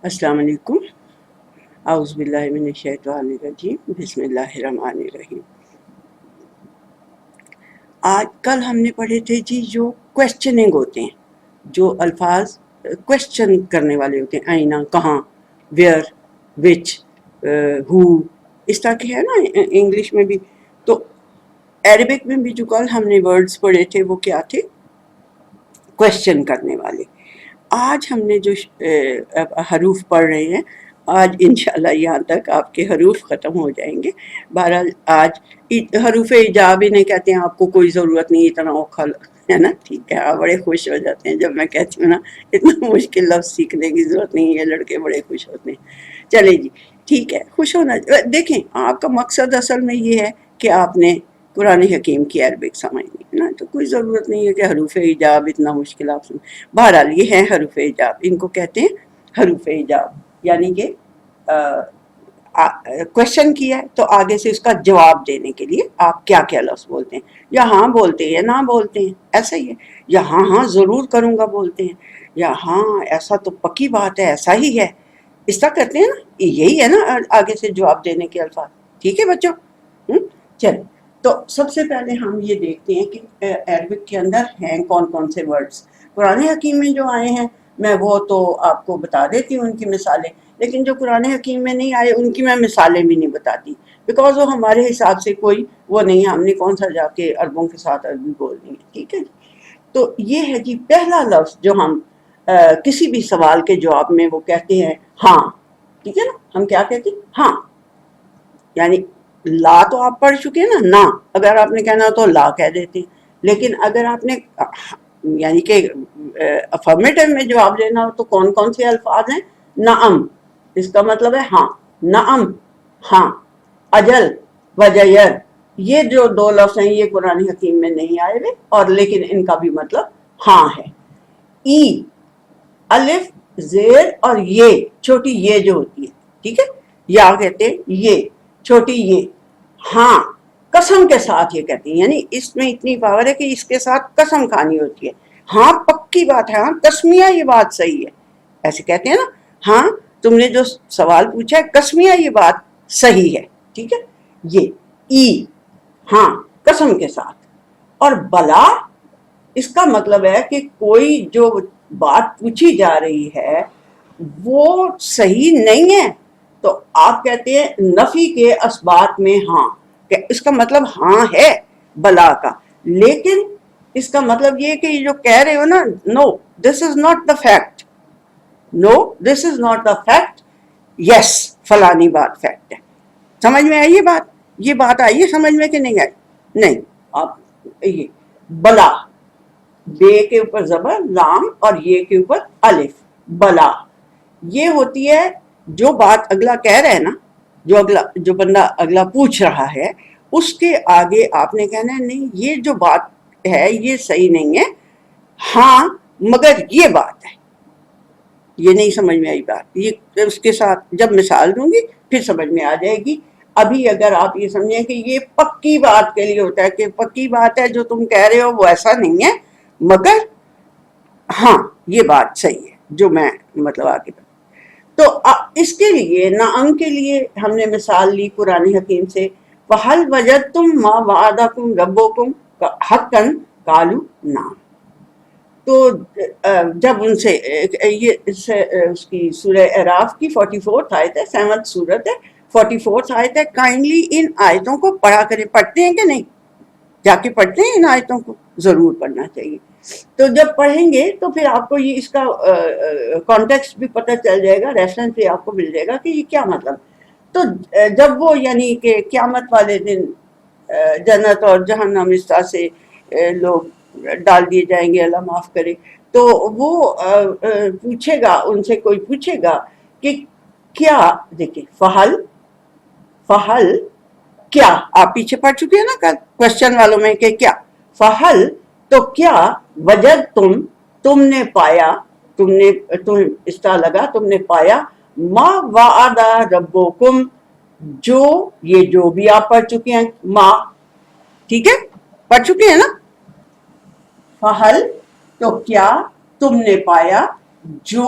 السلام علیکم. اعوذ باللہ من الشیطان الرجیم. بسم اللہ الرحمن الرحیم. آج کل ہم نے پڑھے تھے جی جو کویسچننگ ہوتے ہیں, جو الفاظ کویسچن کرنے والے ہوتے ہیں, آئینہ, کہاں, ویئر, وچ, ہو, اس طرح کے ہے نا انگلش میں بھی. تو عربک میں بھی جو کل ہم نے ورڈز پڑھے تھے وہ کیا تھے؟ کویسچن کرنے والے. آج ہم نے جو حروف پڑھ رہے ہیں, آج انشاءاللہ یہاں تک آپ کے حروف ختم ہو جائیں گے. بہرحال آج حروف ایجاب انہیں کہتے ہیں, آپ کو کوئی ضرورت نہیں اتنا اوکھا ہے نا, ٹھیک ہے, آپ بڑے خوش ہو جاتے ہیں جب میں کہتی ہوں نا اتنا مشکل لفظ سیکھنے کی ضرورت نہیں ہے, لڑکے بڑے خوش ہوتے ہیں. چلے جی ٹھیک ہے, خوش ہونا. دیکھیں آپ کا مقصد اصل میں یہ ہے کہ آپ نے قرآن حکیم کی عربک سمجھنی ہے نا, تو کوئی ضرورت نہیں ہے کہ حروف ایجاب اتنا مشکل آپ سمجھ. بہرحال یہ ہیں حروف ایجاب, ان کو کہتے ہیں حروف ایجاب, یعنی کہ کوشچن کیا ہے تو آگے سے اس کا جواب دینے کے لیے آپ کیا کیا لفظ بولتے ہیں, یا ہاں بولتے ہیں یا نہ بولتے ہیں, ایسا ہی ہے, یا ہاں ہاں ضرور کروں گا بولتے ہیں, یا ہاں ایسا تو پکی بات ہے, ایسا ہی ہے, اس طرح کرتے ہیں نا. یہی ہے نا آگے سے جواب دینے کے الفاظ. ٹھیک ہے بچوں, چلیں. تو سب سے پہلے ہم یہ دیکھتے ہیں کہ عربک کے اندر ہیں کون کون سے ورڈز. قرآن حکیم میں جو آئے ہیں میں وہ تو آپ کو بتا دیتی ہوں ان کی مثالیں, لیکن جو قرآن حکیم میں نہیں آئے ان کی میں مثالیں بھی نہیں بتاتی, بیکاز وہ ہمارے حساب سے کوئی وہ نہیں ہے, ہم نے کون سا جا کے عربوں کے ساتھ عربی بولنی ہے. ٹھیک ہے, تو یہ ہے جی پہلا لفظ جو ہم کسی بھی سوال کے جواب میں وہ کہتے ہیں ہاں. ٹھیک ہے نا, ہم کیا کہتے ہیں؟ ہاں. یعنی لا تو آپ پڑھ چکے ہیں نا, اگر آپ نے کہنا تو لا کہہ دیتے ہیں, لیکن اگر آپ نے یعنی کہ افرمیٹو میں جواب دینا ہو تو کون کون سے الفاظ ہیں؟ نعم, اس کا مطلب ہے ہاں, نعم ہاں, اجل وجیر, یہ جو دو لفظ ہیں یہ قرآن حکیم میں نہیں آئے ہوئے, اور لیکن ان کا بھی مطلب ہاں ہے. ای, الف, زیر اور یہ چھوٹی یہ جو ہوتی ہے, ٹھیک ہے, یا کہتے ہیں یہ چھوٹی یہ. ہاں قسم کے ساتھ یہ کہتے ہیں, یعنی اس میں اتنی پاور ہے کہ اس کے ساتھ قسم کھانی ہوتی ہے. ہاں پکی بات ہے, ہاں قسمیہ یہ بات صحیح ہے, ایسے کہتے ہیں نا. ہاں تم نے جو سوال پوچھا ہے قسمیہ یہ بات صحیح ہے. ٹھیک ہے, یہ ای ہاں قسم کے ساتھ. اور بلا, اس کا مطلب ہے کہ کوئی جو بات پوچھی جا رہی ہے وہ صحیح نہیں ہے, تو آپ کہتے ہیں نفی کے اسبات میں ہاں, کہ اس کا مطلب ہاں ہے بلا کا, لیکن اس کا مطلب یہ کہ جو کہہ رہے ہو نا, no this is not the fact, no this is not the fact, yes فلانی بات فیکٹ ہے. سمجھ میں آئی یہ بات آئی ہے سمجھ میں کہ نہیں آئی؟ نہیں. آپ یہ بلا, بے کے اوپر زبر لام اور یہ کے اوپر الف, بلا, یہ ہوتی ہے جو بات اگلا کہہ رہے ہیں نا, جو بندہ اگلا پوچھ رہا ہے اس کے آگے آپ نے کہنا ہے نہیں یہ جو بات ہے یہ صحیح نہیں ہے, ہاں مگر یہ بات ہے. یہ نہیں سمجھ میں آئی بات, یہ اس کے ساتھ جب مثال دوں گی پھر سمجھ میں آ جائے گی. ابھی اگر آپ یہ سمجھیں کہ یہ پکی بات کے لیے ہوتا ہے کہ پکی بات ہے جو تم کہہ رہے ہو وہ ایسا نہیں ہے, مگر ہاں یہ بات صحیح ہے جو میں مطلب آگے بتا. تو اس کے لیے نعم کے لیے ہم نے مثال لی قرآن حکیم سے, فَهَلْ وَجَدْتُمْ مَا وَعَدَكُمْ رَبُّكُمْ حَقًّا قَالُوا نعم. تو جب ان سے یہ اس کی سورہ اعراف کی 44 آیت ہے, 7th سورت ہے, 44 آیت ہے. کائنڈلی ان آیتوں کو پڑھا کریں. پڑھتے ہیں کہ نہیں؟ جا کے پڑھتے ہیں ان آیتوں کو, ضرور پڑھنا چاہیے. تو جب پڑھیں گے تو پھر آپ کو یہ اس کا کانٹیکسٹ بھی پتہ چل جائے گا, ریفرنس بھی آپ کو مل جائے گا کہ یہ کیا مطلب. تو جب وہ یعنی کہ قیامت والے دن جنت اور جہنم اس طرح سے لوگ ڈال دیے جائیں گے, اللہ معاف کرے, تو وہ پوچھے گا ان سے, کوئی پوچھے گا کہ کیا, دیکھیں فہل کیا, آپ پیچھے پڑھ چکے ہیں نا کوشچن والوں میں کہ کیا, فہل تو کیا, وجد تم نے پایا, تم اس طرح لگا تم نے پایا, ما وعد ربکم, جو یہ جو بھی آپ پڑھ چکے ہیں ما, ٹھیک ہے پڑھ چکے ہیں نا. فہل تو کیا تم نے پایا, جو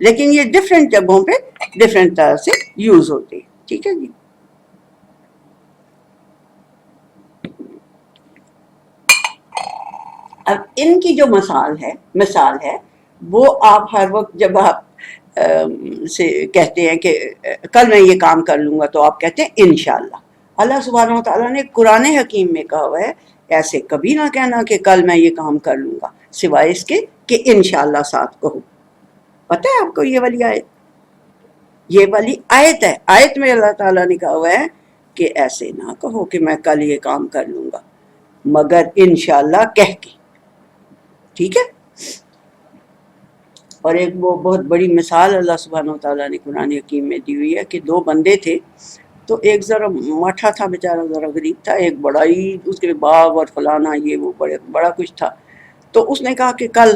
لیکن یہ ڈفرینٹ جگہوں پہ ڈفرینٹ طرح سے یوز ہوتے ہیں. ٹھیک ہے جی. اب ان کی جو مثال ہے وہ آپ ہر وقت جب آپ سے کہتے ہیں کہ کل میں یہ کام کر لوں گا تو آپ کہتے ہیں انشاءاللہ. اللہ سبحانہ و تعالیٰ نے قرآن حکیم میں کہا ہوا ہے ایسے کبھی نہ کہنا کہ کل میں یہ کام کر لوں گا سوائے اس کے کہ انشاءاللہ ساتھ کہو. پتہ ہے آپ کو یہ والی آیت ہے. آیت میں اللہ تعالیٰ نے کہا ہوا ہے کہ ایسے نہ کہو کہ میں کل یہ کام کر لوں گا مگر انشاءاللہ کہہ کے. ٹھیک ہے. اور ایک وہ بہت بڑی مثال اللہ سبحانہ و تعالیٰ نے قرآن حکیم میں دی ہوئی ہے کہ دو بندے تھے تو ایک ذرا مٹھا تھا بیچارہ, ذرا غریب تھا, ایک بڑا ہی اس کے باغ اور فلانا یہ وہ بڑا کچھ تھا. تو اس نے کہا کہ کل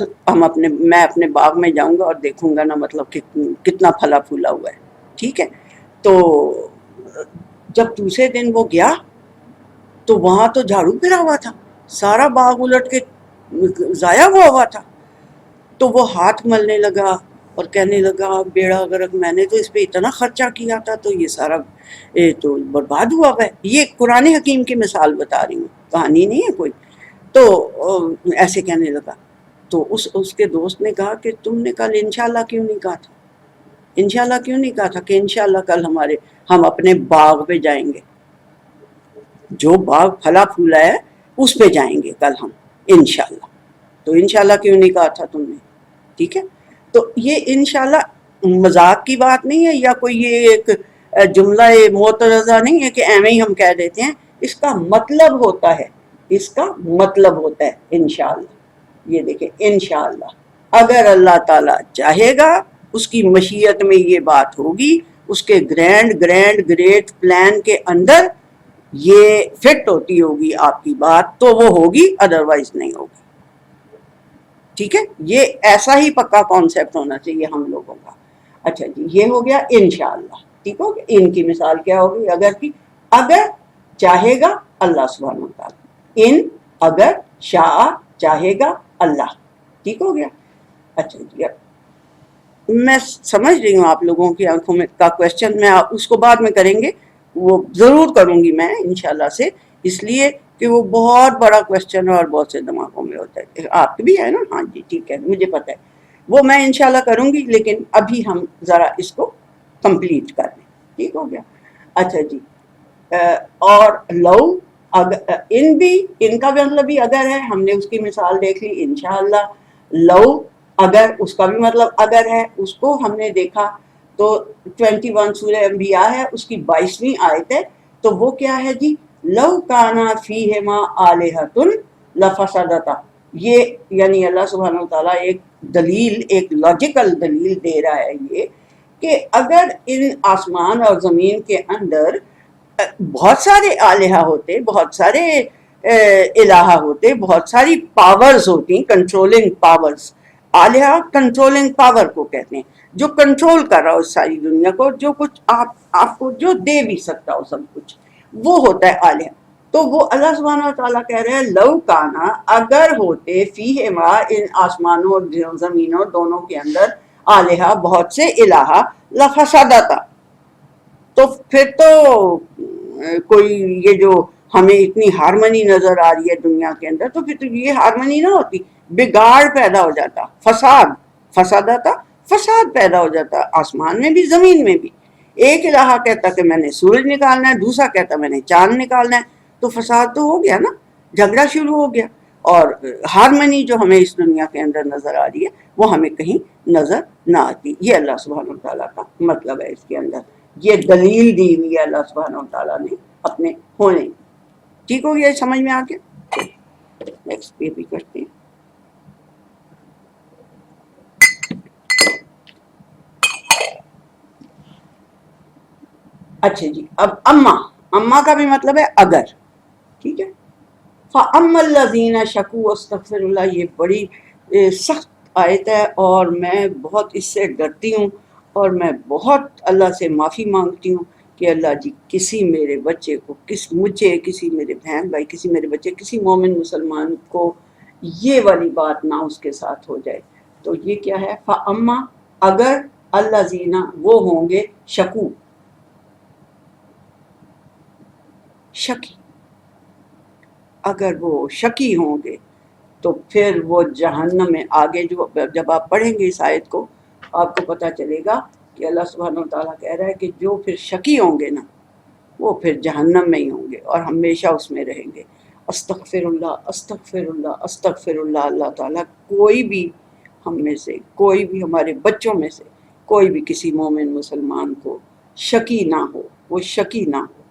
میں اپنے باغ میں جاؤں گا اور دیکھوں گا نا مطلب کہ کتنا پھلا پھولا ہوا ہے. ٹھیک ہے. تو جب دوسرے دن وہ گیا تو وہاں تو جھاڑو پھرا ہوا تھا, سارا باغ الٹ کے ضائع ہوا تھا. تو وہ ہاتھ ملنے لگا اور کہنے لگا بیڑا غرق, میں نے تو اس پہ اتنا خرچہ کیا تھا تو یہ سارا تو برباد ہوا ہے. یہ قرآن حکیم کی مثال بتا رہی ہوں, کہانی نہیں ہے کوئی. تو ایسے کہنے لگا تو اس کے دوست نے کہا کہ تم نے کل انشاءاللہ کیوں نہیں کہا تھا, انشاءاللہ کیوں نہیں کہا تھا کہ انشاءاللہ کل ہم اپنے باغ پہ جائیں گے, جو باغ پھلا پھولا ہے اس پہ جائیں گے کل ہم انشاءاللہ. تو انشاءاللہ کیوں نہیں کہا تھا تم نے. ٹھیک ہے. تو یہ انشاءاللہ مذاق کی بات نہیں ہے یا کوئی یہ ایک جملہ معترضہ نہیں ہے کہ ایویں ہی ہم کہہ دیتے ہیں. اس کا مطلب ہوتا ہے انشاءاللہ. یہ دیکھیں انشاءاللہ اگر اللہ تعالیٰ چاہے گا, اس کی مشیت میں یہ بات ہوگی, اس کے گریٹ پلان کے اندر یہ فٹ ہوتی ہوگی آپ کی بات تو وہ ہوگی, ادروائز نہیں ہوگی. ٹھیک ہے. یہ ایسا ہی پکا کانسیپٹ ہونا چاہیے ہم لوگوں کا. اچھا جی, یہ ہو گیا انشاءاللہ. ٹھیک ہو گیا. ان کی مثال کیا ہوگی اگر چاہے گا اللہ سبحانہ و تعالیٰ. اگر شاء چاہے گا اللہ. ٹھیک ہو گیا. اچھا جی, میں سمجھ رہی ہوں آپ لوگوں کی آنکھوں میں کا کوشچن, میں اس کو بعد میں کریں گے, وہ ضرور کروں گی میں انشاءاللہ سے, اس لیے کہ وہ بہت بڑا کوشچن ہے اور بہت سے دماغوں میں ہوتا ہے. آپ کے بھی ہے نا. ہاں جی ٹھیک ہے, مجھے پتہ ہے, وہ میں انشاءاللہ کروں گی, لیکن ابھی ہم ذرا اس کو کمپلیٹ کر لیں. ٹھیک ہو گیا. اچھا جی, اور لو ان کا بھی مطلب بھی اگر ہے, ہم نے اس کی مثال دیکھ لی انشاءاللہ. لو اگر اس کا بھی مطلب اگر ہے, اس کو ہم نے دیکھا تو 21 سورہ انبیاء ہے, اس کی 22ویں آیت ہے. تو وہ کیا ہے جی, لو کانا فیہما آلہۃ لفسدتا. یہ یعنی اللہ سبحانہ و تعالیٰ ایک لاجیکل دلیل دے رہا ہے یہ کہ اگر ان آسمان اور زمین کے اندر بہت سارے آلہہ ہوتے, بہت سارے الہ ہوتے, بہت ساری پاورز ہوتی, کنٹرولنگ پاورز. آلہہ کنٹرولنگ پاور کو کہتے ہیں, جو کنٹرول کر رہا ہو ساری دنیا کو, جو کچھ آپ کو جو دے بھی سکتا ہو سب کچھ, وہ ہوتا ہے آلہہ. تو وہ اللہ سبحانہ و تعالیٰ کہہ رہے ہیں لو کانا اگر ہوتے فیہما ان آسمانوں اور زمینوں دونوں کے اندر آلہہ بہت سے الہ لفسدتا. تو پھر تو کوئی یہ جو ہمیں اتنی ہارمنی نظر آ رہی ہے دنیا کے اندر, تو پھر تو یہ ہارمنی نہ ہوتی, بگاڑ پیدا ہو جاتا, فساد پیدا ہو جاتا آسمان میں بھی زمین میں بھی. ایک الہ کہتا کہ میں نے سورج نکالنا ہے, دوسرا کہتا میں نے چاند نکالنا ہے, تو فساد تو ہو گیا نا, جھگڑا شروع ہو گیا. اور ہارمنی جو ہمیں اس دنیا کے اندر نظر آ رہی ہے وہ ہمیں کہیں نظر نہ آتی. یہ اللہ سبحانہ و تعالیٰ کا مطلب ہے اس کے اندر, یہ دلیل دی ہوئی ہے اللہ سبحانہ و تعالیٰ نے اپنے ہونے. ٹھیک ہو گیا, سمجھ میں آ گیا. نیکسٹ پہ بھی کرتے ہیں. اچھا جی, اب اما کا بھی مطلب ہے اگر. ٹھیک ہے. فَأَمَّا الَّذِينَ شَكُوا وَاسْتَغْفِرُوا اللَّهَ, یہ بڑی سخت آیت ہے اور میں بہت اس سے ڈرتی ہوں اور میں بہت اللہ سے معافی مانگتی ہوں کہ اللہ جی کسی میرے بچے کو, کسی میرے بہن بھائی, کسی میرے بچے, کسی مومن مسلمان کو یہ والی بات نہ اس کے ساتھ ہو جائے. تو یہ کیا ہے, فَأَمَّا اگر الذین وہ ہوں گے شکو شکی، اگر وہ شکی ہوں گے تو پھر وہ جہنم میں آگے جو جب آپ پڑھیں گے اس آیت کو آپ کو پتہ چلے گا کہ اللہ سبحانہ و تعالیٰ کہہ رہا ہے کہ جو پھر شکی ہوں گے نا وہ پھر جہنم میں ہی ہوں گے اور ہمیشہ اس میں رہیں گے۔ استغفر اللہ استغفر اللہ استغفر اللہ۔ اللہ تعالیٰ کوئی بھی ہم میں سے، کوئی بھی ہمارے بچوں میں سے کوئی بھی کسی مومن مسلمان کو شکی نہ ہو، وہ شکی نہ ہو۔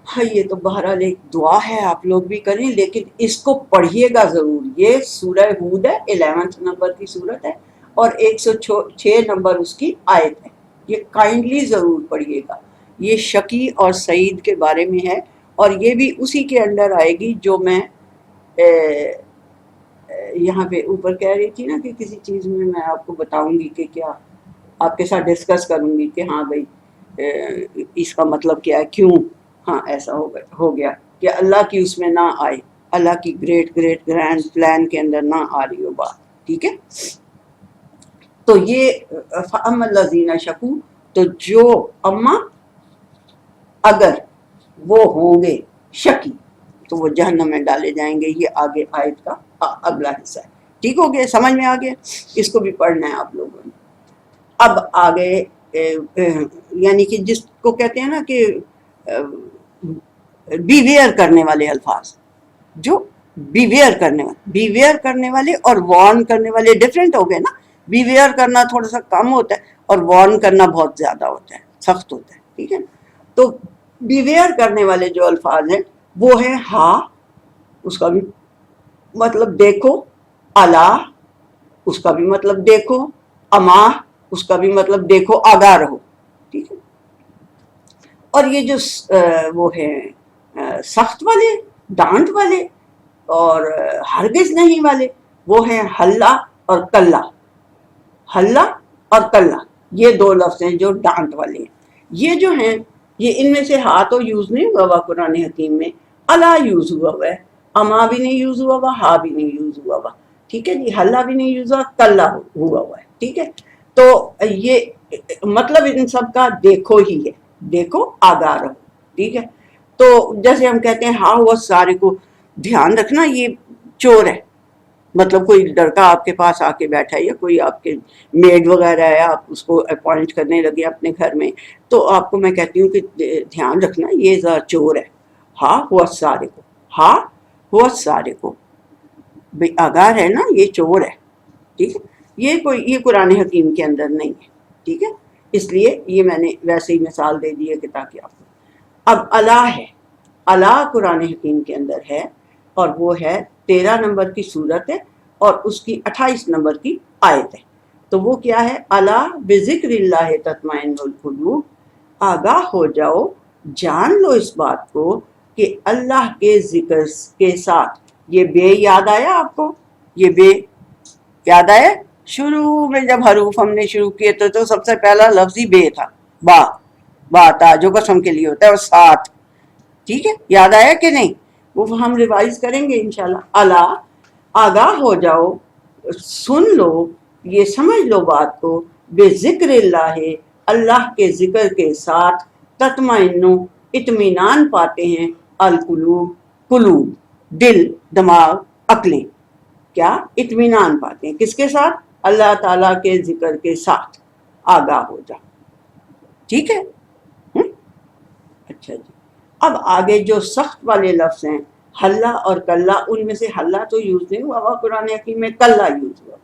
ہاں یہ تو بہرحال ایک دعا ہے، آپ لوگ بھی کریں، لیکن اس کو پڑھیے گا ضرور۔ یہ سورہ ہود ہے، 11 نمبر کی سورت ہے اور 106 نمبر اس کی آیت ہے۔ یہ کائنڈلی ضرور پڑھیے گا۔ یہ شکی اور سعید کے بارے میں ہے اور یہ بھی اسی کے انڈر آئے گی جو میں یہاں پہ اوپر کہہ رہی تھی نا کہ کسی چیز میں آپ کو بتاؤں گی کہ کیا آپ کے ساتھ ڈسکس کروں گی کہ ہاں بھائی اس کا مطلب کیا ہے، کیوں ہاں ایسا ہو گیا کہ اللہ کی اس میں نہ آئے، اللہ کی گریٹ گرینڈ پلان کے اندر نہ آ رہی ہو بات، ٹھیک ہے۔ تو یہ فَأَمَّا الَّذِينَ شَكُوا، تو جو اما اگر وہ ہوں گے شکی تو وہ جہنم میں ڈالے جائیں گے۔ یہ آگے آیت کا اگلا حصہ ہے، ٹھیک ہو گیا، سمجھ میں آ گیا۔ اس کو بھی پڑھنا ہے آپ لوگوں نے۔ اب آگے یعنی کہ جس کو کہتے ہیں نا کہ بی ویئر کرنے والے الفاظ، جو بی ویئر کرنے والے اور وارن کرنے والے ڈفرینٹ ہو گئے نا۔ بی ویئر کرنا تھوڑا سا کم ہوتا ہے اور وارن کرنا بہت زیادہ ہوتا ہے، سخت ہوتا ہے، ٹھیک ہے۔ تو بی ویئر کرنے والے جو الفاظ ہیں وہ ہے ہا، اس کا بھی مطلب دیکھو، الا اس کا بھی مطلب دیکھو، اما اس کا بھی مطلب دیکھو، آگاہ رہو، ٹھیک ہے۔ اور یہ جو وہ ہیں سخت والے، ڈانٹ والے اور ہرگز نہیں والے، وہ ہیں حلہ اور کلہ۔ حلہ اور کلہ یہ دو لفظ ہیں جو ڈانٹ والے ہیں۔ یہ جو ہیں یہ ان میں سے ہا تو یوز نہیں ہوا ہوا قرآن حکیم میں، الا یوز ہوا ہوا ہے، اما بھی نہیں یوز ہوا ہوا، ہا بھی نہیں یوز ہوا ہوا، ٹھیک ہے جی۔ حلہ بھی نہیں یوز ہوا، کلہ ہوا ہوا ہے، ٹھیک ہے۔ تو یہ مطلب ان سب کا دیکھو ہی ہے، دیکھو آگاہ رہو، ٹھیک ہے۔ تو جیسے ہم کہتے ہیں ہاں وہ سارے کو دھیان رکھنا یہ چور ہے، مطلب کوئی لڑکا آپ کے پاس آ کے بیٹھا ہے یا کوئی آپ کے میڈ وغیرہ ہے، آپ اس کو اپوائنٹ کرنے لگے اپنے گھر میں، تو آپ کو میں کہتی ہوں کہ دھیان رکھنا یہ ذرا چور ہے۔ ہاں ہوا سارے کو، ہاں ہوا سارے کو، بھئی آگاہ ہے نا یہ چور ہے، ٹھیک ہے۔ یہ قرآن حکیم کے اندر نہیں ہے، ٹھیک ہے۔ اس لیے یہ میں نے ویسے ہی مثال دے دی ہے کہ تاکہ آپ کو۔ اب اللہ ہے، اللہ قرآن حکیم کے اندر ہے اور وہ ہے 13 نمبر کی سورت ہے اور اس کی 28 نمبر کی آیت ہے۔ تو وہ کیا ہے؟ اللہ بذکر اللہ تطمئن القلوب، آگاہ ہو جاؤ، جان لو اس بات کو کہ اللہ کے ذکر کے ساتھ، یہ بے یاد آیا آپ کو؟ یہ بے یاد آیا؟ شروع میں جب حروف ہم نے شروع کیے تو سب سے پہلا لفظ ہی بے تھا، با تا جو قسم کے لیے ہوتا ہے اور ساتھ، ٹھیک ہے، یاد آیا کہ نہیں؟ وہ ہم ریوائز کریں گے انشاءاللہ۔ اللہ آگاہ ہو جاؤ، سن لو، یہ سمجھ لو بات کو، بے ذکر اللہ، اللہ کے ذکر کے ساتھ، تطمئن اطمینان پاتے ہیں، القلوب قلوب دل دماغ عقلیں، کیا اطمینان پاتے ہیں کس کے ساتھ؟ اللہ تعالیٰ کے ذکر کے ساتھ آگاہ ہو جاؤ، ٹھیک ہے۔ اچھا جی، اب آگے جو سخت والے لفظ ہیں حلہ اور کلہ، ان میں سے حلہ تو یوز نہیں ہوا ہوا قرآن حکیم میں، کلہ یوز ہوا۔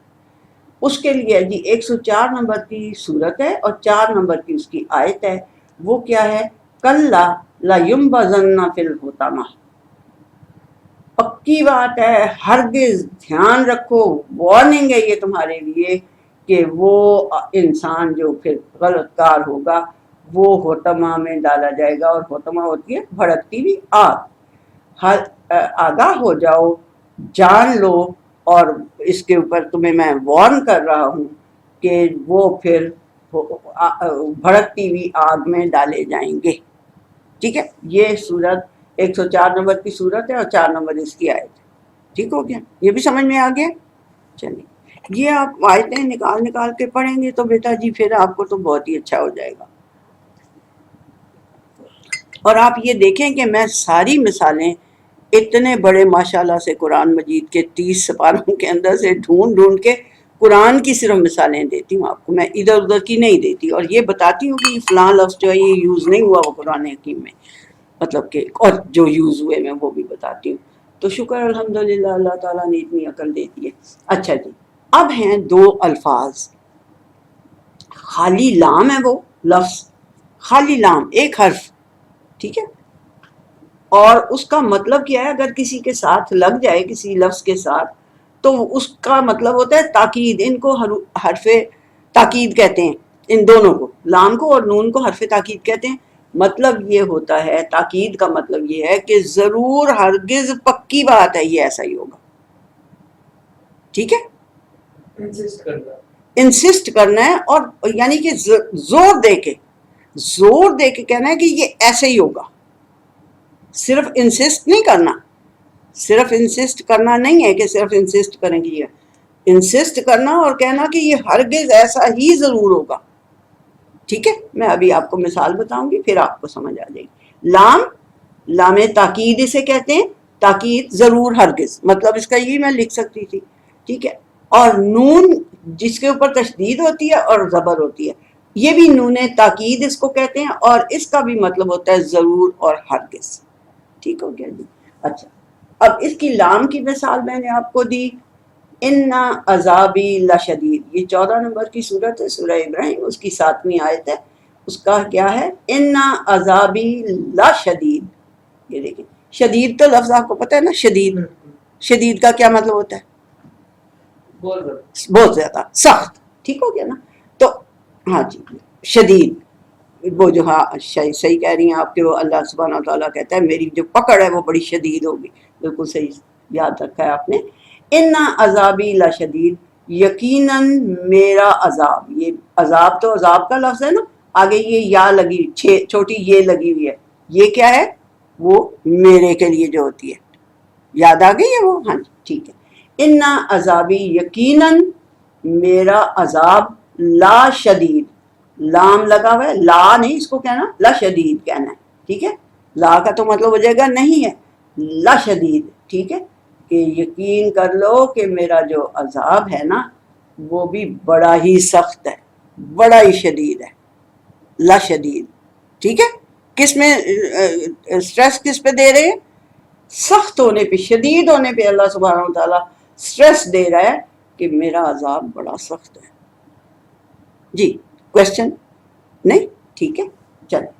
اس کے لیے جی 104 نمبر کی سورت ہے اور 4 نمبر کی اس کی آیت ہے، وہ کیا ہے؟ کلہ لینبذن فی الحطمہ، پکی بات ہے، ہرگز دھیان رکھو، وارننگ ہے یہ تمہارے لیے کہ وہ انسان جو پھر غلط کار ہوگا وہ حطمہ میں ڈالا جائے گا، اور حطمہ ہوتی ہے بھڑکتی ہوئی آگ۔ آگاہ ہو جاؤ، جان لو، اور اس کے اوپر تمہیں میں وارن کر رہا ہوں کہ وہ پھر بھڑکتی ہوئی آگ میں ڈالے جائیں گے، ٹھیک ہے۔ یہ سورت 104 نمبر کی سورت ہے اور 4 نمبر اس کی آیت ہے، ٹھیک ہو گیا؟ یہ بھی سمجھ میں آ گیا؟ چلیے یہ آپ آیتیں نکال نکال کے پڑھیں گے تو بیٹا جی پھر آپ کو تو بہت ہی اچھا ہو جائے گا. اور آپ یہ دیکھیں کہ میں ساری مثالیں اتنے بڑے ماشاءاللہ سے قرآن مجید کے 30 سپاروں کے اندر سے ڈھونڈ ڈھونڈ کے قرآن کی صرف مثالیں دیتی ہوں آپ کو، میں ادھر ادھر کی نہیں دیتی، اور یہ بتاتی ہوں کہ یہ فلاں لفظ جو ہے یہ یوز نہیں ہوا وہ قرآن حکیم میں، مطلب کہ اور جو یوز ہوئے میں وہ بھی بتاتی ہوں. تو شکر الحمدللہ اللہ تعالیٰ نے اتنی عقل دے دی ہے. اچھا جی، اب ہیں دو الفاظ، خالی لام ہے وہ لفظ، خالی لام ایک حرف، ٹھیک ہے، اور اس کا مطلب کیا ہے؟ اگر کسی کے ساتھ لگ جائے کسی لفظ کے ساتھ تو اس کا مطلب ہوتا ہے تاکید. ان کو حرف تاکید کہتے ہیں، ان دونوں کو، لام کو اور نون کو حرف تاکید کہتے ہیں. مطلب یہ ہوتا ہے، تاکید کا مطلب یہ ہے کہ ضرور ہرگز پکی بات ہے یہ ایسا ہی ہوگا. ٹھیک ہے، انسسٹ کرنا ہے، اور یعنی کہ زور دے کے کہنا ہے کہ یہ ایسے ہی ہوگا. صرف انسسٹ نہیں کرنا، صرف انسسٹ کرنا نہیں ہے کہ صرف انسسٹ کریں گے، یہ انسسٹ کرنا اور کہنا کہ یہ ہرگز ایسا ہی ضرور ہوگا. ٹھیک ہے، میں ابھی آپ کو مثال بتاؤں گی پھر آپ کو سمجھ آ جائے گی. لام تاکید اسے کہتے ہیں، تاکید ضرور ہرگز، مطلب اس کا یہ میں لکھ سکتی تھی. ٹھیک ہے، اور نون جس کے اوپر تشدید ہوتی ہے اور زبر ہوتی ہے، یہ بھی نون تاکید اس کو کہتے ہیں، اور اس کا بھی مطلب ہوتا ہے ضرور اور ہرگز. ٹھیک ہو گیا جی. اچھا، اب اس کی لام کی مثال میں نے آپ کو دی، اِنَّ عَذَابِي لَشَدِيدٌ. یہ 14 نمبر کی سورت ہے، سورہ ابراہیم، اس کی 7ویں آیت ہے. اس کا کیا ہے؟ اِنَّ عَذَابِي لَشَدِيدٌ. یہ دیکھیں، شدید تو لفظ آپ کو پتہ ہے نا، شدید، شدید کا کیا مطلب ہوتا ہے؟ بہت زیادہ سخت. ٹھیک ہو گیا نا. تو ہاں جی، شدید، وہ جو ہاں صحیح کہہ رہی ہیں آپ، کہ وہ اللہ سبحانہ تعالیٰ کہتا ہے میری جو پکڑ ہے وہ بڑی شدید ہوگی. بالکل صحیح یاد رکھا ہے آپ نے. ان عذابی لشدید، یقیناً میرا عذاب. یہ عذاب تو عذاب کا لفظ ہے نا، آگے یہ یا لگی، چھوٹی یہ لگی ہوئی ہے، یہ کیا ہے؟ وہ میرے کے لیے جو ہوتی ہے. یاد آ گئی ہے وہ؟ ہاں جی ٹھیک ہے. ان عذابی، یقیناً میرا عذاب، لا شدید، لام لگا ہوا ہے، لا نہیں اس کو کہنا، لا شدید کہنا ہے. ٹھیک ہے، لا کا تو مطلب ہو جائے گا نہیں ہے، لا شدید. ٹھیک ہے، کہ یقین کر لو کہ میرا جو عذاب ہے نا وہ بھی بڑا ہی سخت ہے، بڑا ہی شدید ہے، لا شدید. ٹھیک ہے، کس میں سٹریس کس پہ دے رہے ہیں؟ سخت ہونے پہ، شدید ہونے پہ اللہ سبحانہ و تعالیٰ سٹریس دے رہا ہے کہ میرا عذاب بڑا سخت ہے. جی کوشچن نہیں؟ ٹھیک ہے چلیں.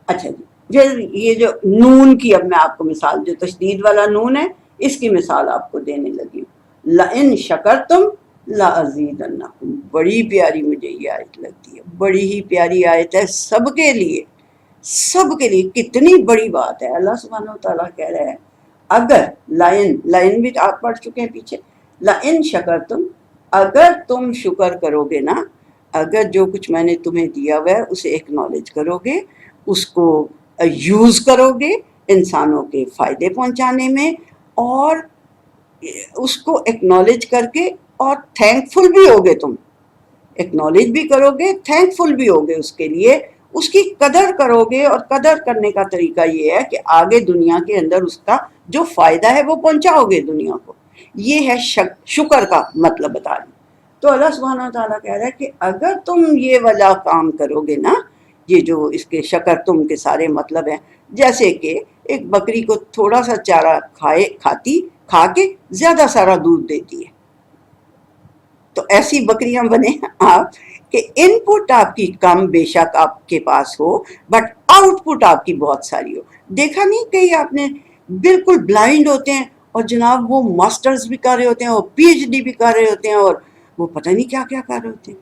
اچھا جی، پھر یہ جو نون کی اب میں آپ کو مثال، جو تشدید والا نون ہے اس کی مثال آپ کو دینے لگی ہوں. لَإِن شَكَرْتُمْ لَأَزِيدَنَّكُمْ. بڑی پیاری مجھے یہ آیت لگتی ہے، بڑی ہی پیاری آیت ہے سب کے لیے، سب کے لیے. کتنی بڑی بات ہے. اللہ سبحانہ و تعالیٰ کہہ رہے ہیں اگر لائن بھی آپ پڑھ چکے ہیں پیچھے، لَإِن شَكَرْتُمْ، اگر تم شکر کرو گے نا، اگر جو کچھ میں نے تمہیں دیا ہوا ہے اسے ایکنالج کرو گے، اس کو یوز کرو گے انسانوں کے فائدے پہنچانے میں، اور اس کو ایکنالج کر کے اور تھینک فل بھی ہوگے، تم ایکنالج بھی کرو گے، تھینک فل بھی ہوگے اس کے لیے، اس کی قدر کرو گے. اور قدر کرنے کا طریقہ یہ ہے کہ آگے دنیا کے اندر اس کا جو فائدہ ہے وہ پہنچاؤ گے دنیا کو. یہ ہے شکر کا مطلب بتا رہی. تو اللہ سبحانہ تعالیٰ کہہ رہا ہے کہ اگر تم یہ والا کام کرو گے نا، یہ جو اس کے شکر تم کے سارے مطلب ہیں، جیسے کہ ایک بکری کو تھوڑا سا چارہ کھا کے زیادہ سارا دودھ دیتی ہے، تو ایسی بکریاں بنے آپ کہ ان پٹ آپ کی کم بے شک آپ کے پاس ہو، بٹ آؤٹ پٹ آپ کی بہت ساری ہو. دیکھا نہیں کہ آپ نے بالکل بلائنڈ ہوتے ہیں اور جناب وہ ماسٹرز بھی کر رہے ہوتے ہیں اور پی ایچ ڈی بھی کر رہے ہوتے ہیں، اور وہ پتہ نہیں کیا کیا کر رہے ہوتے ہیں،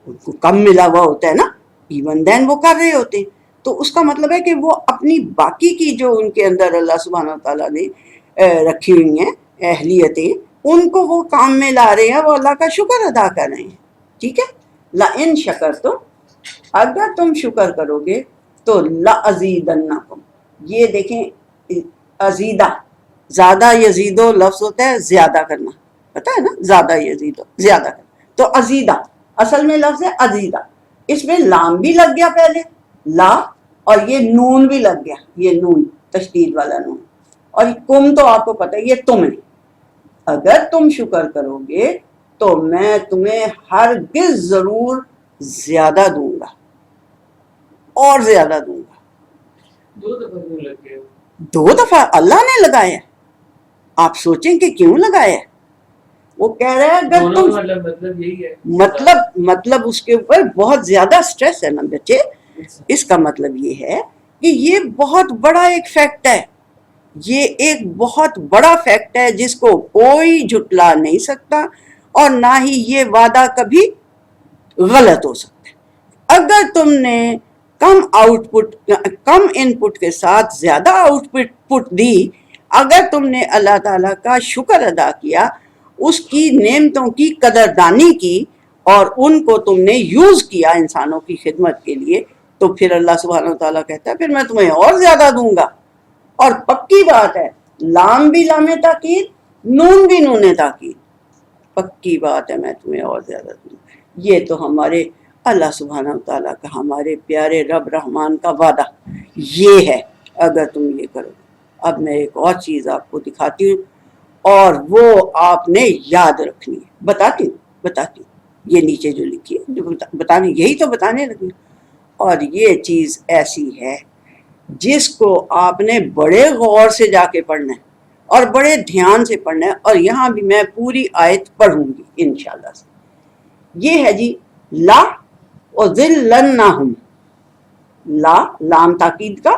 ان کو کم ملا ہوا ہوتا ہے نا، ایون دین وہ کر رہے ہوتے ہیں. تو اس کا مطلب ہے کہ وہ اپنی باقی کی جو ان کے اندر اللہ سبحانہ تعالیٰ نے رکھی ہوئی ہیں اہلیتیں، ان کو وہ کام میں لا رہے ہیں، وہ اللہ کا شکر ادا کر رہے ہیں. ٹھیک ہے، لَإِن شَكَرْتُمْ، اگر تم شکر کرو گے تو لَأَزِيدَنَّكُمْ. یہ دیکھیں ازیدہ، زیادہ یزیدو لفظ ہوتا ہے زیادہ کرنا. پتا ہے نا، زیادہ یزید زیادہ کر، تو ازیدہ اصل میں لفظ ہے ازیدہ، اس میں لام بھی لگ گیا پہلے لا، اور یہ نون بھی لگ گیا، یہ نون تشدید والا نون، اور کم تو آپ کو پتہ ہے یہ تم ہے، اگر تم شکر کرو گے تو میں تمہیں ہرگز ضرور زیادہ دوں گا اور زیادہ دوں گا. دو دفعہ کیوں لگ گئے؟ دو دفعہ اللہ نے لگایا، آپ سوچیں کہ کیوں لگایا. وہ کہہ رہے ہیں اگر دونوں تم کا مطلب یہی ہے، مطلب اس کے اوپر بہت زیادہ سٹریس ہے نا بچے. اس کا مطلب یہ ہے کہ یہ بہت بڑا ایک فیکٹ ہے، یہ ایک بہت بڑا فیکٹ ہے جس کو کوئی جھٹلا نہیں سکتا، اور نہ ہی یہ وعدہ کبھی غلط ہو سکتا ہے. اگر تم نے کم ان پٹ کے ساتھ زیادہ آؤٹ پٹ دی، اگر تم نے اللہ تعالیٰ کا شکر ادا کیا، اس کی نعمتوں کی قدردانی کی، اور ان کو تم نے یوز کیا انسانوں کی خدمت کے لیے، تو پھر اللہ سبحانہ و تعالیٰ کہتا ہے پھر میں تمہیں اور زیادہ دوں گا. اور پکی بات ہے، لام بھی لام تاکید، نون بھی نون تاکید، پکی بات ہے میں تمہیں اور زیادہ دوں گا. یہ تو ہمارے اللہ سبحانہ و تعالیٰ کا، ہمارے پیارے رب رحمان کا وعدہ یہ ہے اگر تم یہ کرو. اب میں ایک اور چیز آپ کو دکھاتی ہوں، اور وہ آپ نے یاد رکھنی ہے. بتاتی ہوں یہ نیچے جو لکھی ہے، جو بتانے، یہی تو بتانے لگی. اور یہ چیز ایسی ہے جس کو آپ نے بڑے غور سے جا کے پڑھنا ہے اور بڑے دھیان سے پڑھنا ہے، اور یہاں بھی میں پوری آیت پڑھوں گی انشاءاللہ سے. یہ ہے جی لا وذلنہم، لا لام تاکید کا،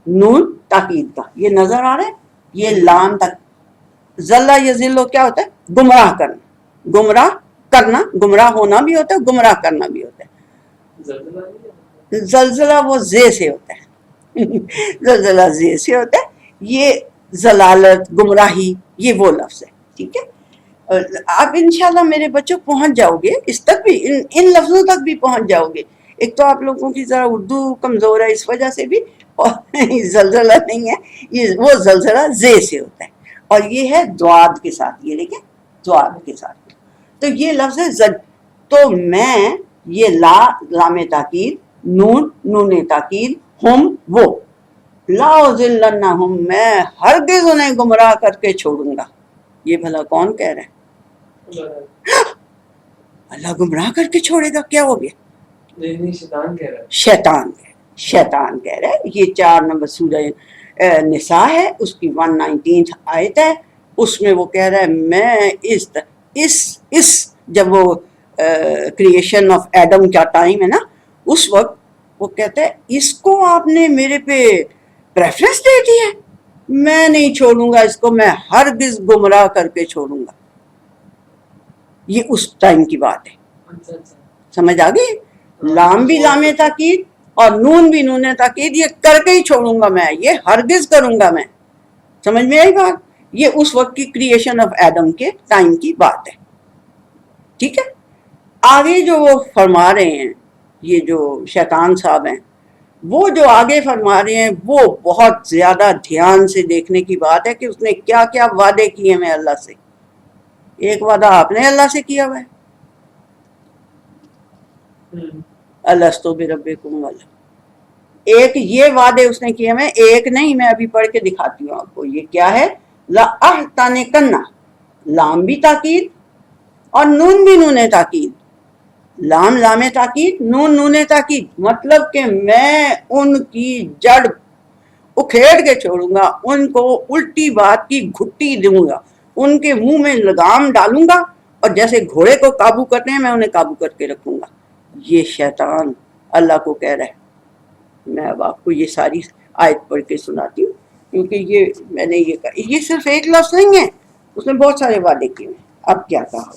نون تاکید کا، یہ نظر آ رہا ہے، یہ لام تک. ذلہ یذلو کیا ہوتا ہے؟ گمراہ کرنا، گمراہ کرنا، گمراہ ہونا بھی ہوتا ہے، گمراہ کرنا بھی ہوتا ہے. زلزلہ وہ زے سے ہوتا ہے زلزلہ زے سے ہوتا ہے، یہ ضلالت، گمراہی، یہ وہ لفظ ہے. ٹھیک ہے، آپ انشاءاللہ میرے بچوں پہنچ جاؤ گے اس تک بھی، ان لفظوں تک بھی پہنچ جاؤ گے. ایک تو آپ لوگوں کی ذرا اردو کمزور ہے اس وجہ سے بھی، اور زلزلہ نہیں ہے، یہ وہ زلزلہ زے سے ہوتا ہے، اور یہ ہے دواد کے ساتھ، یہ دیکھیں دواد کے ساتھ. تو یہ لفظ ہے تو میں، یہ لا لام تاکید، نون نون تاکید، ہم وہ، لا ذلنہم، میں ہرگز انہیں گمراہ کر کے چھوڑوں گا. یہ بھلا کون کہہ رہا ہے؟ اللہ گمراہ کر کے چھوڑے گا؟ کیا ہو گیا؟ شیطان کہہ رہا ہے، شیطان کہہ رہا ہے. یہ 4 نمبر سورہ نساء ہے، اس کی 119 آیت ہے. اس میں وہ کہہ رہا ہے میں اس جب وہ کریشن آف ایڈم کا ٹائم ہے نا، اس وقت وہ کہتا ہے اس کو آپ نے میرے پہ پریفرنس دے دی ہے، میں نہیں چھوڑوں گا اس کو، میں ہرگز گمراہ کر کے چھوڑوں گا. یہ اس ٹائم کی بات ہے. سمجھ آ گئی؟ لام بھی لام تاکید اور نون بھی نون تاکید، یہ کر کے ہی چھوڑوں گا میں، یہ ہرگز کروں گا میں. سمجھ میں آئی بات؟ یہ اس وقت کی کریشن آف ایڈم کے ٹائم کی بات ہے. ٹھیک ہے، آگے جو وہ فرما رہے ہیں، یہ جو شیطان صاحب ہیں، وہ جو آگے فرما رہے ہیں وہ بہت زیادہ دھیان سے دیکھنے کی بات ہے کہ اس نے کیا کیا وعدے کیے ہیں اللہ سے. ایک وعدہ آپ نے اللہ سے کیا ہوا ہے، الستو بربکم والا. ایک یہ وعدے اس نے کیے ہوئے، ایک نہیں، میں ابھی پڑھ کے دکھاتی ہوں آپ کو. یہ کیا ہے؟ لَأَحْتَنِكَنَّ، لام بھی تاکید اور نون بھی نون تاکید. لام لام تاکید، نون نون تاکید، مطلب کہ میں ان کی جڑ اکھیڑ کے چھوڑوں گا، ان کو الٹی بات کی گھٹی دوں گا، ان کے منہ میں لگام ڈالوں گا، اور جیسے گھوڑے کو قابو کرتے ہیں میں انہیں قابو کر کے رکھوں گا. یہ شیطان اللہ کو کہہ رہا ہے. میں اب آپ کو یہ ساری آیت پڑھ کے سناتی ہوں، کیونکہ یہ میں نے یہ کہا، یہ صرف ایک لفظ نہیں ہے، اس نے بہت سارے وعدے کیے ہیں. اب کیا کہا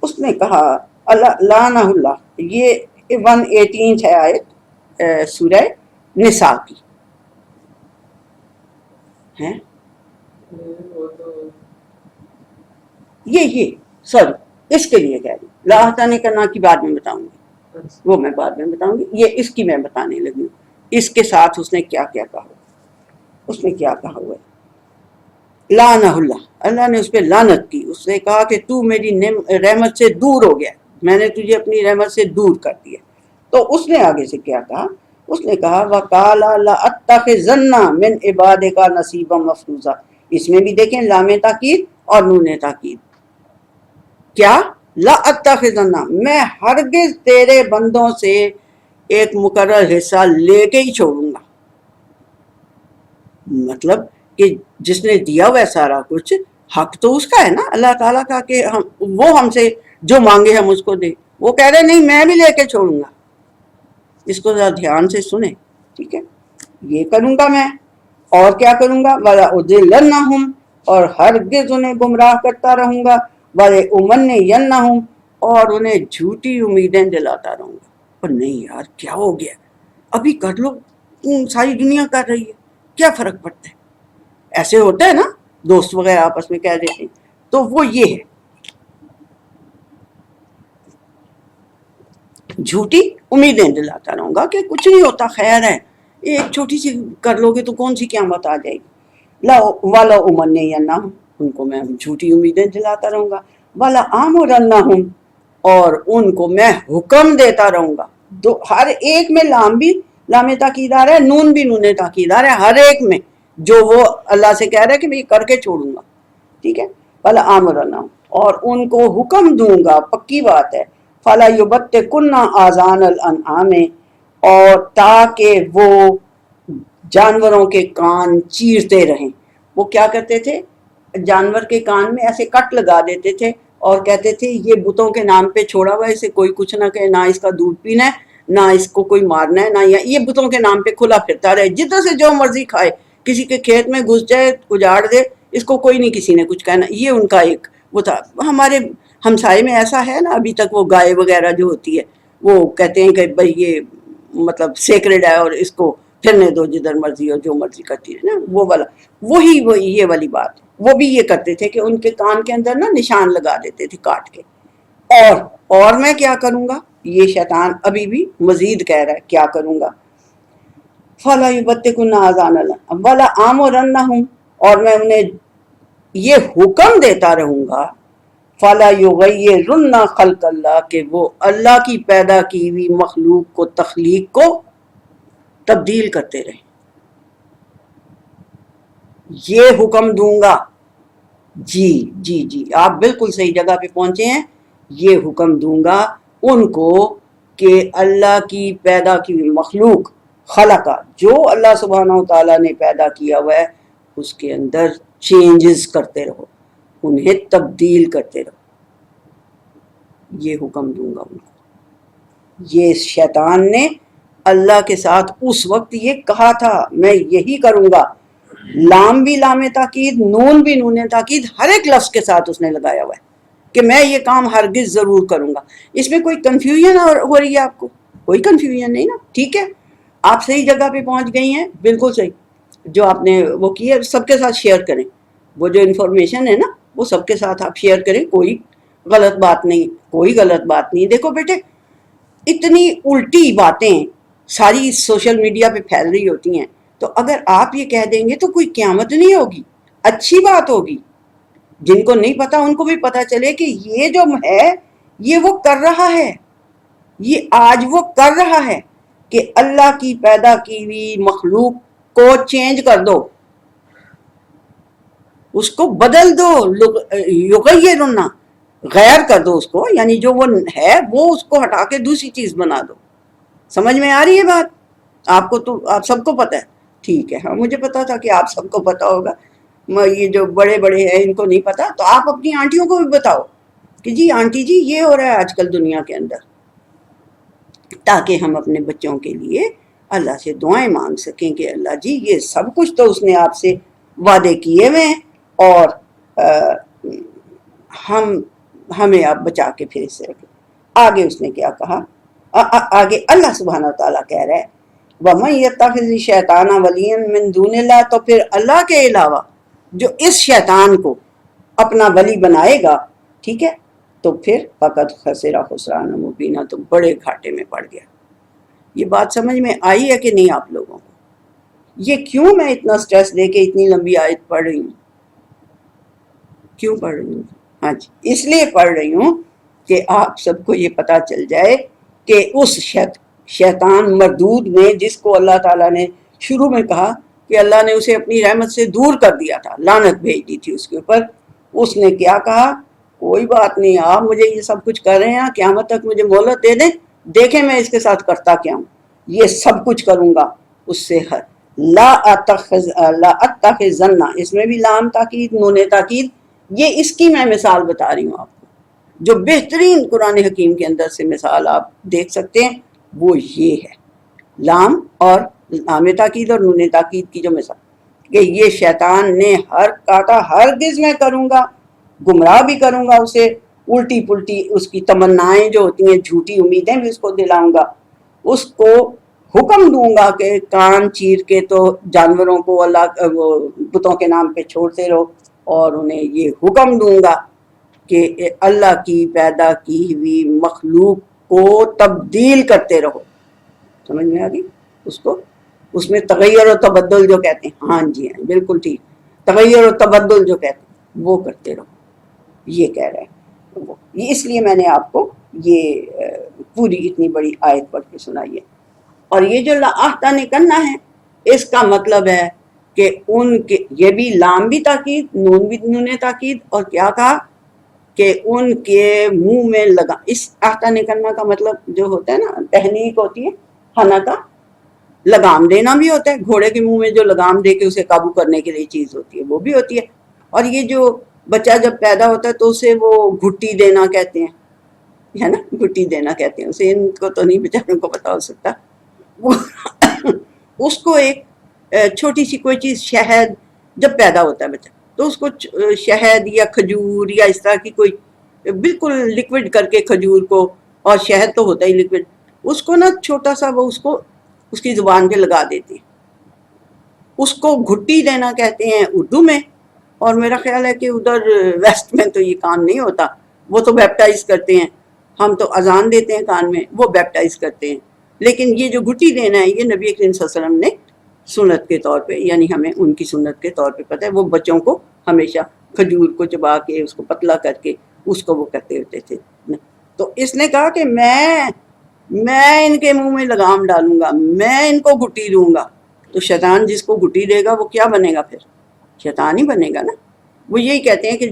اس نے کہا اللہ لعنہ اللہ، یہ 118 ہے آیت سورہ نساء کی ہے. یہ سوری، اس کے لیے کہہ رہی ہوں، لا نے کرنا کی بعد میں بتاؤں گی، وہ میں بعد میں بتاؤں گی. یہ اس کی میں بتانے لگی ہوں، اس کے ساتھ اس نے کیا کیا کہا. اس نے کیا کہا ہوا ہے؟ لعنہ اللہ، اللہ نے اس پہ لعنت کی، اس نے کہا کہ تو میری رحمت سے دور ہو گیا، میں نے تجھے اپنی رحمت سے دور کر دیا۔ تو اس نے آگے سے کیا کہا؟ اس نے کہا وَقَالَ لَأَتَّخِذَنَّ مِنْ عِبَادِكَ نَصِيبًا مَفْرُوضًا۔ اس میں بھی دیکھیں لام تاکید اور نون تاکید، کیا؟ لَأَتَّخِذَنَّ، میں ہرگز تیرے بندوں سے ایک مقرر حصہ لے کے ہی چھوڑوں گا۔ مطلب کہ جس نے دیا ہوا ہے سارا کچھ، حق تو اس کا ہے نا، اللہ تعالیٰ کا، کہ وہ ہم سے جو مانگے ہم اس کو دیں۔ وہ کہہ رہے نہیں میں بھی لے کے چھوڑوں گا۔ اس کو ذرا دھیان سے سنیں، ٹھیک ہے؟ یہ کروں گا میں، اور کیا کروں گا؟ وَلَأُضِلَّنَّهُمْ، اور ہرگز انہیں گمراہ کرتا رہوں گا، وَلَأُمَنِّيَنَّهُمْ، اور انہیں جھوٹی امیدیں دلاتا رہوں گا۔ پر نہیں یار، کیا ہو گیا؟ ابھی کر لو، ساری دنیا کر رہی ہے، کیا فرق پڑتا ہے؟ ایسے ہوتا ہے نا، دوست وغیرہ آپس میں کہہ دیتے ہیں۔ تو وہ یہ ہے، جھوٹی امیدیں دلاتا رہوں گا کہ کچھ نہیں ہوتا، خیر ہے، ایک چھوٹی سی کر لو گے تو کون سی قیامت آ جائے گی۔ والا امنیَّنَّهُمْ، ان کو میں جھوٹی امیدیں دلاتا رہوں گا، والا آمرنَّهُمْ، اور ان کو میں حکم دیتا رہوں گا۔ ہر ایک میں لام بھی لام تاکید آ رہا ہے، نون بھی نون تاکید آ رہا ہے، ہر ایک میں جو وہ اللہ سے کہہ رہا ہے کہ میں کر کے چھوڑوں گا، ٹھیک ہے؟ والا آمرنَّهُمْ، اور ان کو حکم دوں گا، پکی بات ہے، فَلَا يُبَتِّكُنَّ آذَانَ الْأَنْعَامِ، اور تاکہ وہ جانوروں کے کان چیرتے رہیں۔ وہ کیا کرتے تھے؟ جانور کے کان میں ایسے کٹ لگا دیتے تھے اور کہتے تھے یہ بتوں کے نام پہ چھوڑا ہوا ہے، اسے کوئی کچھ نہ کہے، نہ اس کا دودھ پینا ہے، نہ اس کو کوئی مارنا ہے، نہ یہ بتوں کے نام پہ کھلا پھرتا رہے، جدھر سے جو مرضی کھائے، کسی کے کھیت میں گھس جائے اجاڑ دے، اس کو کوئی نہیں کسی نے کچھ کہنا۔ یہ ان کا ایک وہ تھا۔ ہمارے ہمسائے میں ایسا ہے نا، ابھی تک وہ گائے وغیرہ جو ہوتی ہے وہ کہتے ہیں کہ بھئی یہ مطلب سیکرڈ ہے اور اس کو پھرنے دو جدھر مرضی اور جو مرضی کرتی ہے نا، وہ والا وہی یہ والی بات۔ وہ بھی یہ کرتے تھے کہ ان کے کان کے اندر نا نشان لگا دیتے تھے کاٹ کے۔ اور میں کیا کروں گا؟ یہ شیطان ابھی بھی مزید کہہ رہا ہے کیا کروں گا؟ فَلَا يُبَتِّكُنَّ آذَانَ الْأَنْعَامِ وَلَا آمُرَنَّهُمْ، اور میں انہیں یہ حکم دیتا رہوں گا، فَلَا يُغَيِّرُنَّ خَلْقَ اللَّهِ، کہ وہ اللہ کی پیدا کی ہوئی مخلوق کو، تخلیق کو تبدیل کرتے رہیں۔ یہ حکم دوں گا، جی جی جی، آپ بالکل صحیح جگہ پہ پہنچے ہیں۔ یہ حکم دوں گا ان کو کہ اللہ کی پیدا کی ہوئی مخلوق، خلقہ، جو اللہ سبحانہ و تعالیٰ نے پیدا کیا ہوا ہے، اس کے اندر چینجز کرتے رہو، انہیں تبدیل کرتے رہو۔ یہ حکم دوں گا ان کو۔ یہ شیطان نے اللہ کے ساتھ اس وقت یہ کہا تھا میں یہی کروں گا۔ لام بھی لام تاکید، نون بھی نون تاکید، ہر ایک لفظ کے ساتھ اس نے لگایا ہوا ہے کہ میں یہ کام ہرگز ضرور کروں گا۔ اس میں کوئی کنفیوژن ہو رہی ہے آپ کو؟ کوئی کنفیوژن نہیں نا، ٹھیک ہے؟ آپ صحیح جگہ پہ پہنچ گئی ہیں، بالکل صحیح۔ جو آپ نے وہ کیا سب کے ساتھ شیئر کریں، وہ جو انفارمیشن ہے نا وہ سب کے ساتھ آپ شیئر کریں، کوئی غلط بات نہیں، کوئی غلط بات نہیں۔ دیکھو بیٹے، اتنی الٹی باتیں ساری سوشل میڈیا پہ پھیل رہی ہوتی ہیں، تو اگر آپ یہ کہہ دیں گے تو کوئی قیامت نہیں ہوگی، اچھی بات ہوگی۔ جن کو نہیں پتا ان کو بھی پتا چلے کہ یہ جو ہے یہ وہ کر رہا ہے، یہ آج وہ کر رہا ہے کہ اللہ کی پیدا کی ہوئی مخلوق کو چینج کر دو، اس کو بدل دو، یغیرن، غیر کر دو اس کو، یعنی جو وہ ہے وہ اس کو ہٹا کے دوسری چیز بنا دو۔ سمجھ میں آ رہی ہے بات؟ آپ کو تو آپ سب کو پتا ہے، ٹھیک ہے؟ ہاں مجھے پتا تھا کہ آپ سب کو پتا ہوگا، یہ جو بڑے بڑے ہیں ان کو نہیں پتا، تو آپ اپنی آنٹیوں کو بھی بتاؤ کہ جی آنٹی جی یہ ہو رہا ہے آج کل دنیا کے اندر، تاکہ ہم اپنے بچوں کے لیے اللہ سے دعائیں مانگ سکیں کہ اللہ جی یہ سب کچھ تو اس نے آپ سے وعدے کیے ہوئے ہیں، اور ہمیں آپ بچا کے پھر اس سے رکھیں۔ آگے اس نے کیا کہا؟ آگے اللہ سبحانہ وتعالیٰ کہہ رہا ہے وَمَن يَتَّخِذِ الشَّيْطَانَ وَلِيًّا مِّن دُونِ اللَّهِ، تو پھر اللہ کے علاوہ جو اس شیطان کو اپنا ولی بنائے گا، ٹھیک ہے، تو پھر فَقَدْ خَسِرَ خُسْرَانًا مُبِينًا، تو بڑے گھاٹے میں پڑ گیا۔ یہ بات سمجھ میں آئی ہے کہ نہیں آپ لوگوں کو؟ یہ کیوں میں اتنا سٹریس دے کے اتنی لمبی آیت پڑھ رہی ہوں؟ کیوں پڑھ رہی ہوں؟ ہاں جی، اس لیے پڑھ رہی ہوں کہ آپ سب کو یہ پتا چل جائے کہ اس شیطان مردود نے، جس کو اللہ تعالیٰ نے شروع میں کہا کہ اللہ نے اسے اپنی رحمت سے دور کر دیا تھا، لعنت بھیج دی تھی اس کے اوپر، اس نے کیا کہا؟ کوئی بات نہیں، آپ مجھے یہ سب کچھ کر رہے ہیں، قیامت تک مجھے مہلت دے دیں، دیکھیں میں اس کے ساتھ کرتا کیا ہوں، یہ سب کچھ کروں گا اس سے لا اتخذن، اس میں بھی لام تاکید، نون تاکید، یہ اس کی میں مثال بتا رہی ہوں آپ کو، جو بہترین قرآن حکیم کے اندر سے مثال آپ دیکھ سکتے ہیں وہ یہ ہے، لام اور لام تاکید اور نون تاکید کی جو مثال، کہ یہ شیطان نے کہا تھا ہرگز میں کروں گا، گمراہ بھی کروں گا اسے، الٹی پلٹی اس کی تمنائیں جو ہوتی ہیں، جھوٹی امیدیں بھی اس کو دلاؤں گا، اس کو حکم دوں گا کہ کان چیر کے تو جانوروں کو اللہ وہ بتوں کے نام پہ چھوڑتے رہو، اور انہیں یہ حکم دوں گا کہ اللہ کی پیدا کی ہوئی مخلوق کو تبدیل کرتے رہو۔ سمجھ میں آ گئی اس کو؟ اس میں تغیر و تبدل جو کہتے ہیں، ہاں جی ہاں بالکل ٹھیک، تغیر و تبدل جو کہتے ہیں وہ کرتے رہو، یہ کہہ رہے ہیں۔ اس لیے میں نے آپ کو یہ پوری اتنی بڑی آیت پڑھ کے سنائی ہے۔ اور یہ جو لاحتن کرنا ہے، اس کا مطلب ہے کہ ان کے، یہ بھی لام بھی تاکید، نون بھی نون تاکید، اور کیا کہا کہ ان کے منہ میں لگا، اس احتن کرنا کا مطلب جو ہوتا ہے نا، تحنیک ہوتی ہے، ہنا کا لگام دینا بھی ہوتا ہے، گھوڑے کے منہ میں جو لگام دے کے اسے قابو کرنے کے لیے چیز ہوتی ہے وہ بھی ہوتی ہے، اور یہ جو بچہ جب پیدا ہوتا ہے تو اسے وہ گھٹی دینا کہتے ہیں، ہے نا، گھٹی دینا کہتے ہیں اسے، ان کو تو نہیں بیچاروں کو پتا ہو سکتا، اس کو ایک چھوٹی سی کوئی چیز، شہد، جب پیدا ہوتا ہے بچہ تو اس کو شہد یا کھجور یا اس طرح کی کوئی بالکل لکوڈ کر کے کھجور کو، اور شہد تو ہوتا ہی لکوڈ، اس کو نا چھوٹا سا وہ اس کو اس کی زبان پہ لگا دیتے ہیں، اس کو گھٹی دینا کہتے ہیں اردو میں، اور میرا خیال ہے کہ ادھر ویسٹ میں تو یہ کام نہیں ہوتا، وہ تو بیپٹائز کرتے ہیں، ہم تو اذان دیتے ہیں کان میں، وہ بیپٹائز کرتے ہیں، لیکن یہ جو گھٹی دینا ہے یہ نبی کریم صلی اللہ علیہ وسلم نے سنت کے طور پہ، یعنی ہمیں ان کی سنت کے طور پہ پتہ ہے، وہ بچوں کو ہمیشہ کھجور کو چبا کے اس کو پتلا کر کے اس کو وہ کرتے ہوتے تھے۔ تو اس نے کہا کہ میں ان کے منہ میں لگام ڈالوں گا، میں ان کو گھٹی دوں گا، تو شیطان جس کو گھٹی دے گا وہ کیا بنے گا پھر؟ شیطان ہی بنے گا نا۔ وہ یہی کہتے ہیں کہ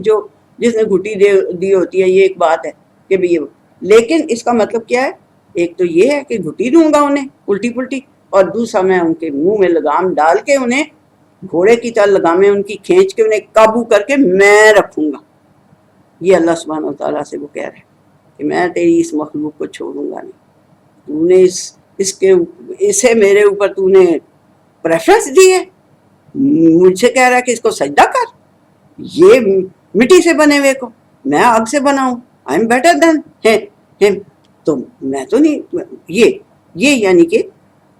جس نے گھٹی دی ہوتی ہے، یہ ایک بات ہے کہ بھی، لیکن اس کا مطلب کیا ہے؟ ایک تو یہ ہے کہ گھٹی دوں گا انہیں الٹی پلٹی، اور دوسرا میں ان کے منہ میں لگام ڈال کے انہیں گھوڑے کی طرح لگامیں ان کی کھینچ کے انہیں قابو کر کے میں رکھوں گا۔ یہ اللہ سبحانہ و تعالیٰ سے وہ کہہ رہے ہیں کہ میں تیری اس مخلوق کو چھوڑوں گا نہیں، تو نے اسے میرے اوپر تو نے پریفرنس دی ہے، مجھ سے کہہ رہا ہے کہ اس کو سجدہ کر، یہ مٹی سے بنے ہوئے کو میں آگ سے بناؤں، آئی ایم بیٹر دین ہم، تو میں تو نہیں، یہ یعنی کہ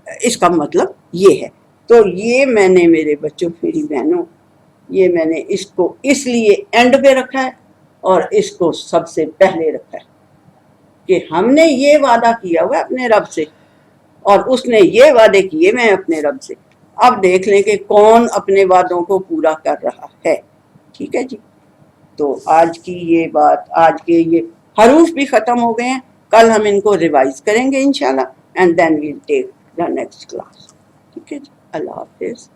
اس کا مطلب یہ ہے۔ تو یہ میں نے میرے بچوں، میری بہنوں، یہ میں نے اس کو اس لیے اینڈ پہ رکھا ہے اور اس کو سب سے پہلے رکھا ہے کہ ہم نے یہ وعدہ کیا ہوا اپنے رب سے، اور اس نے یہ وعدے کیے میں اپنے رب سے، اب دیکھ لیں کہ کون اپنے وعدوں کو پورا کر رہا ہے۔ ٹھیک ہے جی، تو آج کی یہ بات، آج کے یہ حروف بھی ختم ہو گئے ہیں، کل ہم ان کو ریوائز کریں گے انشاءاللہ، and then we'll take the next class. ٹھیک ہے جی، اللہ حافظ۔